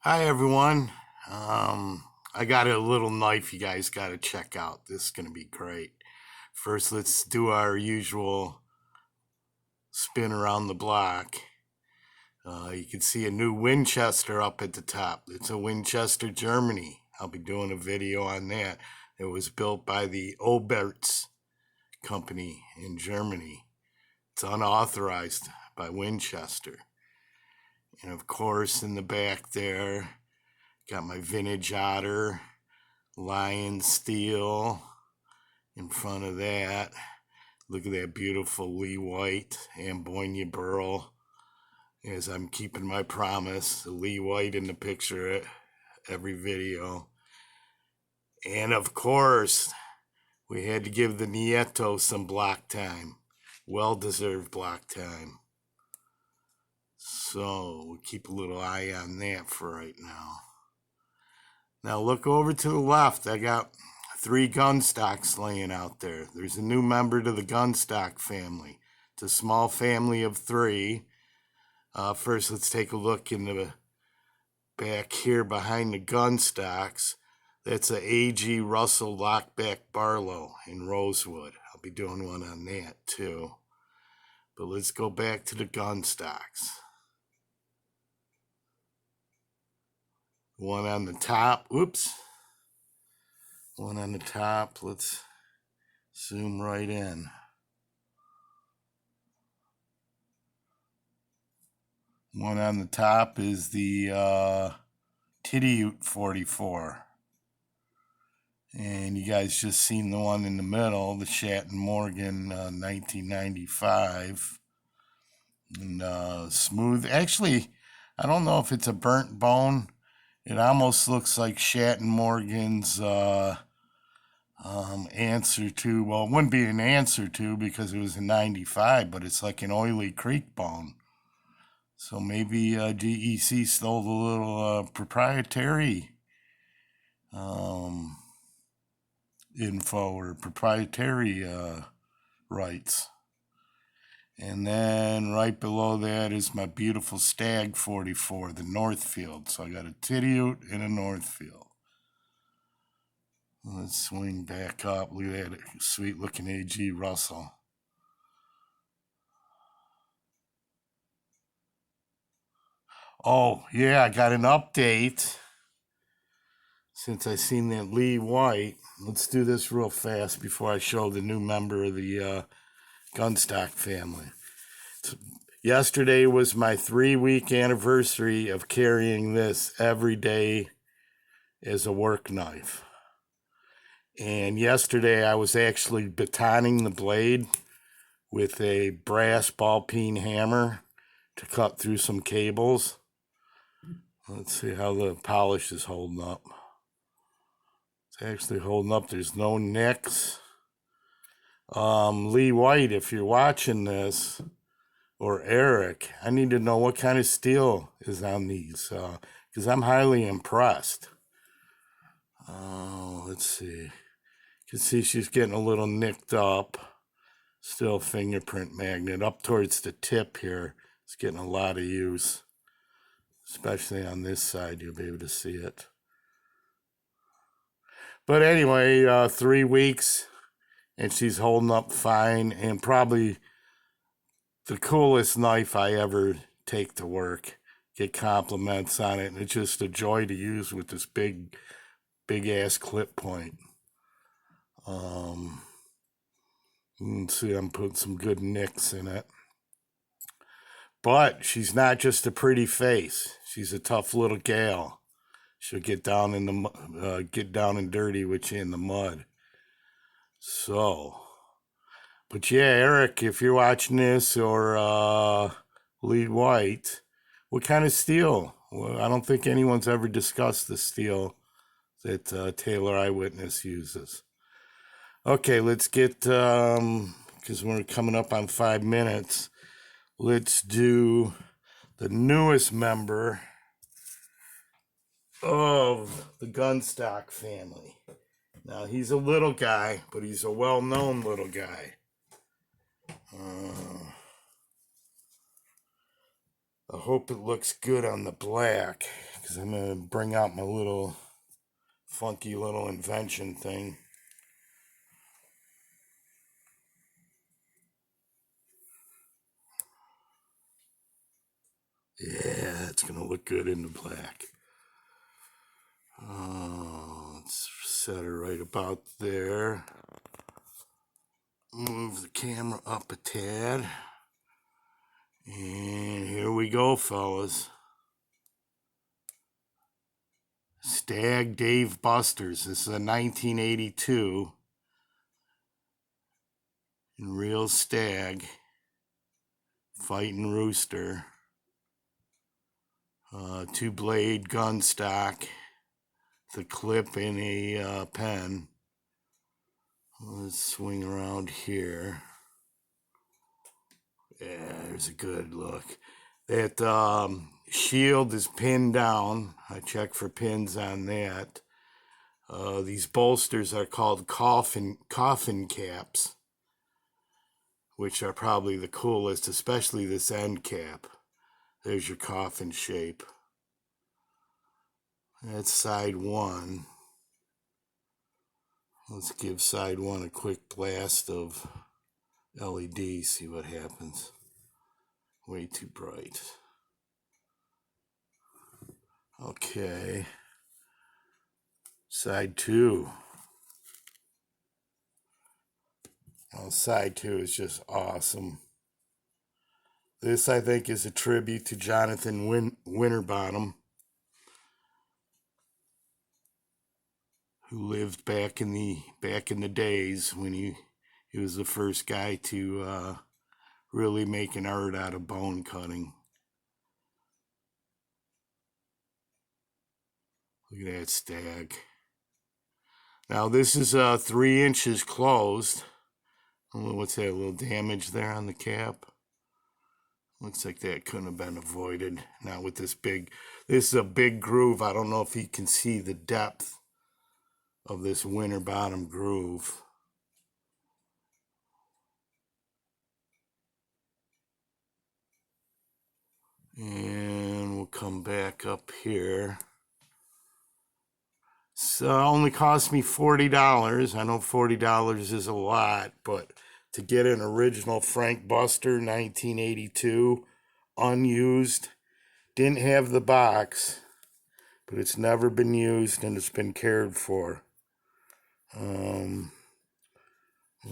Hi everyone. I got a little knife you guys got to check out. This is going to be great. First, let's do our usual spin around the block. You can see a new Winchester up at the top. It's a Winchester, Germany. I'll be doing a video on that. It was built by the Oberts company in Germany. It's unauthorized by Winchester. And of course, in the back there, got my vintage otter, lion steel in front of that. Look at that beautiful Lee White Ambonia burl. As I'm keeping my promise, the Lee White in the picture every video. And of course, we had to give the Nieto some block time. Well-deserved block time. So we'll keep a little eye on that for right now. Now look over to the left. I got 3 Gunstocks laying out there. There's a new member to the Gunstock family. It's a small family of 3. First, let's take a look in the back here behind the Gunstocks. That's a A.G. Russell Lockback Barlow in Rosewood. I'll be doing one on that too. But let's go back to the Gunstocks. One on the top. Oops. One on the top. Let's zoom right in. One on the top is the Titty 44. And you guys just seen the one in the middle, the Shatton Morgan 1995. And smooth. Actually, I don't know if it's a burnt bone. It almost looks like Shatton Morgan's answer to, well, it wouldn't be an answer to because it was a 95, but it's like an oily creek bone. So maybe GEC stole the little proprietary info or proprietary rights. And then right below that is my beautiful Stag 44, the Northfield. So I got a Titty and a Northfield. Let's swing back up. Look at that sweet looking A.G. Russell. Oh, yeah, I got an update. Since I seen that Lee White, let's do this real fast before I show the new member of the Gunstock family. Yesterday was my 3-week anniversary of carrying this every day as a work knife. And yesterday I was actually batoning the blade with a brass ball peen hammer to cut through some cables. Let's see how the polish is holding up. It's actually holding up. There's no nicks. Lee White, if you're watching this, or Eric, I need to know what kind of steel is on these, because I'm highly impressed. Let's see. You can see she's getting a little nicked up. Still fingerprint magnet up towards the tip here. It's getting a lot of use, especially on this side. You'll be able to see it. But anyway, 3 weeks, and she's holding up fine, and probably the coolest knife I ever take to work. Get compliments on it, and it's just a joy to use with this big ass clip point. You can see I'm putting some good nicks in it. But she's not just a pretty face. She's a tough little gal. She'll get down in the get down and dirty with you in the mud. So, but yeah, Eric, if you're watching this, or Lee White, what kind of steel? Well, I don't think anyone's ever discussed the steel that Taylor Eyewitness uses. Okay, let's get, because we're coming up on 5 minutes, let's do the newest member of the Gunstock family. Now, he's a little guy, but he's a well-known little guy. I hope it looks good on the black, because I'm going to bring out my little funky little invention thing. Yeah, it's going to look good in the black. Let's set it right about there. Move the camera up a tad. And here we go, fellas. Stag Dave Busters. This is a 1982. And real Stag. Fighting Rooster. 2-blade Gunstock. The clip in a pen. Let's swing around here. Yeah, there's a good look. That shield is pinned down. I check for pins on that. These bolsters are called coffin caps, which are probably the coolest, especially this end cap. There's your coffin shape. That's side one. Let's give side one a quick blast of LED, see what happens. Way too bright. Okay. Side two. Well, side two is just awesome. This, I think, is a tribute to Jonathan Winterbottom, who lived back in the days when he was the first guy to really make an art out of bone cutting. Look at that Stag. Now this is 3 inches closed. What's that, a little damage there on the cap? Looks like that couldn't have been avoided. Now with this is a big groove. I don't know if you can see the depth of this Winterbottom groove. And we'll come back up here. So it only cost me $40. I know $40 is a lot, but to get an original Frank Buster 1982 unused, didn't have the box, but it's never been used and it's been cared for.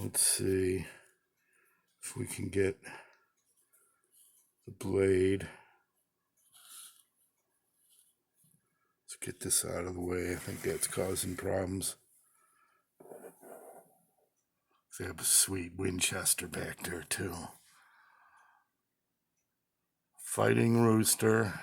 Let's see if we can get the blade. Let's get this out of the way. I think that's causing problems. They have a sweet Winchester back there too. Fighting Rooster.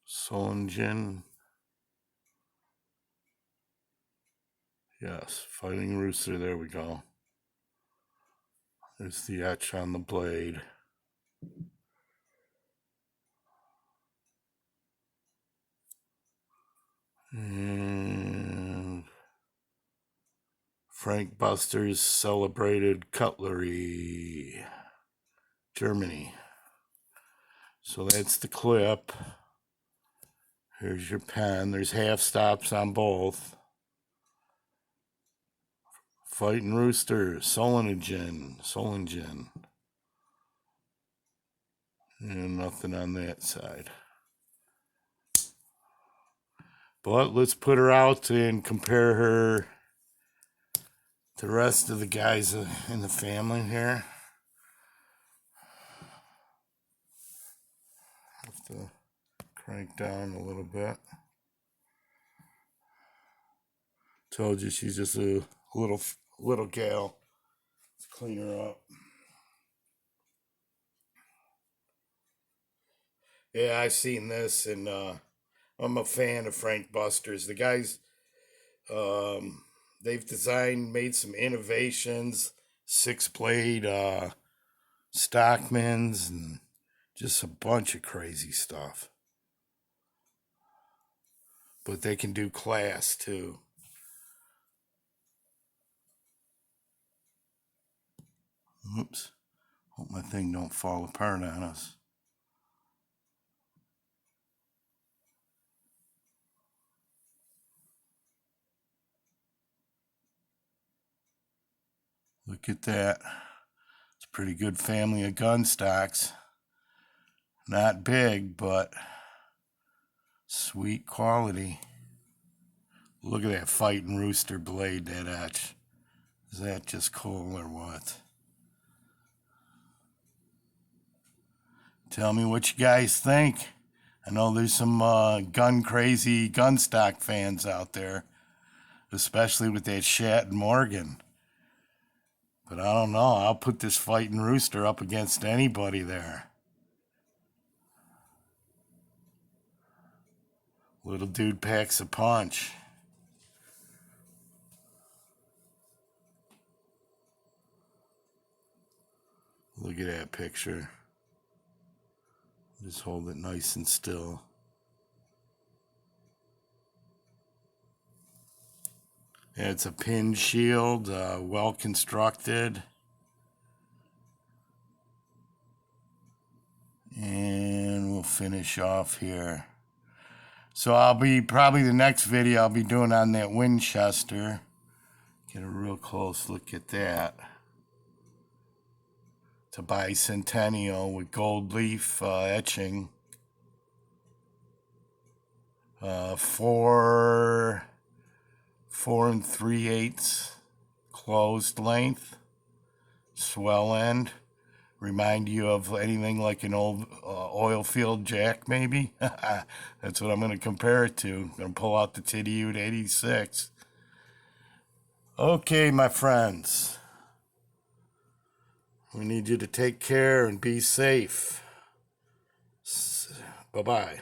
Solingen. Yes, Fighting Rooster, there we go. There's the etch on the blade. And Frank Buster's Celebrated Cutlery, Germany. So that's the clip. Here's your pen. There's half stops on both. Fighting Rooster, Solingen. And nothing on that side. But let's put her out and compare her to the rest of the guys in the family here. Have to crank down a little bit. Told you she's just a little gal. Let's clean her up. Yeah, I've seen this, and I'm a fan of Frank Buster's. The guys, they've made some innovations, 6-blade Stockmans, and just a bunch of crazy stuff. But they can do class too. Oops. Hope my thing don't fall apart on us. Look at that. It's a pretty good family of gunstocks. Not big, but sweet quality. Look at that fighting Rooster blade, that etch. Is that just cool or what? Tell me what you guys think. I know there's some gun crazy gunstock fans out there, especially with that Shat Morgan. But I don't know. I'll put this fighting Rooster up against anybody there. Little dude packs a punch. Look at that picture. Just hold it nice and still. It's a pin shield, well constructed. And we'll finish off here. So I'll be, probably the next video I'll be doing on that Winchester. Get a real close look at that. It's a bicentennial with gold leaf etching. 4 3/8 closed length, swell end. Remind you of anything like an old oil field jack, maybe? That's what I'm going to compare it to. I'm going to pull out the TDU 86. Okay, my friends. We need you to take care and be safe. Bye-bye.